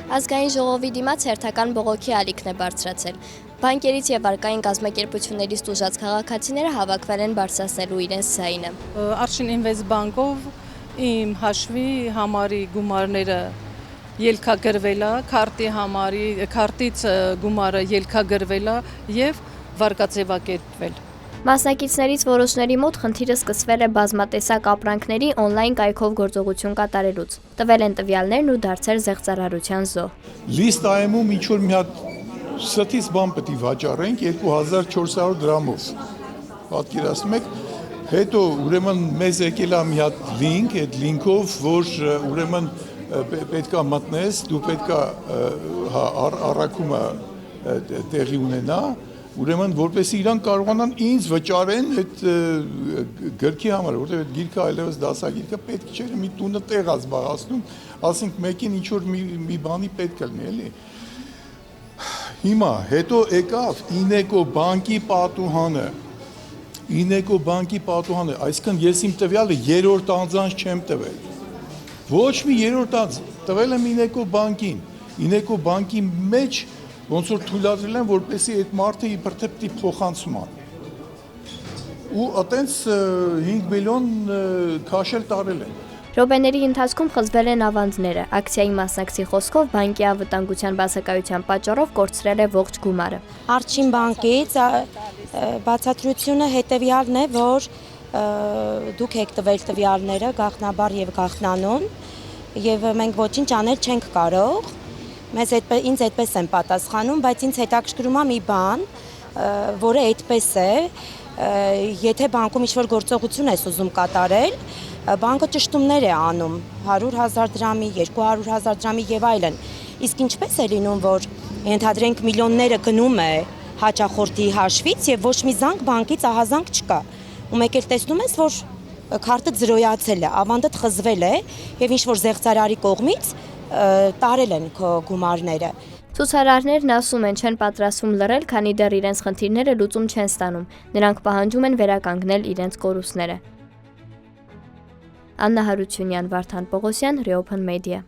Ազգային ժողովի դիմաց հերթական բողոքի ալիքն է բարձրացել։ Բանկերից և արկային կազմակերպություններից տուժած քաղաքացիները հավաքվել են բարձրացնելու իրենց ձայնը։ Արշին Ինվեստ բանկով իմ հաշվի համարի գումարները ելքագրվել է, քարտից գումարը ելքագրվել է և վարկածևակերպվել։ Մասնակիցներից որոշների մոտ խնդիրը սկսվել է բազմատեսակ ապրանքների օնլայն կայքով գործողություն կատարելուց։ Տվել են տվյալներն ու դարձել զեղծարարության զոհ։ Լիստ-IM-ում ինչ-որ մի հատ ստից բան պետք է վաճառենք 2400 դրամով։ Պատկերացնում եք, հետո ուրեմն մեզ եկել է մի հատ լինք, այդ լինքով, որ ուրեմն պետք է մտնես, դու պետք է առաքումը տեղի ունենա, ուրեմն որպեսզի իրանք կարողանան ինձ վճարեն այդ գրքի համար, որտեղ այդ գիրքը այլևս դասագիրքը պետք չէ, մի տունը տեղ զբաղացնում, ասենք մեկին ինչ-որ մի բանի պետք է լինի, էլի։ Հիմա հետո եկավ Ինեկո բանկի պատուհանը, այսինքն ես իմ տվյալը երրորդ անձանց չեմ տվել։ Ոչ մի երրորդ անձ, տվել եմ Ինեկո բանկի մեջ ոնց որ թույլատրել են, որպեսզի այդ մարդը իբր թե պիտի փոխանցման։ Ու այտենց 5 միլիոն քաշել տարել են։ Րոպեների ընթացքում խզվել են ավանդները։ Ակցիայի մասնակցի խոսքով բանկի անվտանգության բացակայության պատճառով կորցրել է ողջ գումարը։ Արշին բանկից բացատրությունը հետևյալն է, որ դուք եք տվել տվյալները գաղտնաբար եւ գաղտնանուն եւ մենք ոչինչ անել չենք կարող։ Ինձ այդպես են պատասխանում, բայց ինձ հետաքրքրում է մի բան, որը այդպես է, եթե բանկում ինչ-որ գործողություն ես ուզում կատարել, բանկը ճշտումներ է անում 100,000 դրամի, 200,000 դրամի եւ այլն։ Իսկ ինչպես է լինում, որ ենթադրենք միլիոնները գնում է հաճախորդի հաշվից եւ ոչ մի զանգ բանկից ահազանգ չկա։ Ու մեկ էլ տեսնում ես, որ քարտը զրոյացել է, ավանդդ խզվել է եւ ինչ որ զեղծարարի կողմից տարել են քո գումարները։ Ցուցարարներն ասում են չեն պատրաստվում լռել, քանի դեռ իրենց խնդիրները լուծում չեն ստանում։ Նրանք պահանջում են վերականգնել իրենց կորուստները։ Աննա Հարությունյան, Վարդան Պողոսյան, Reopen Media։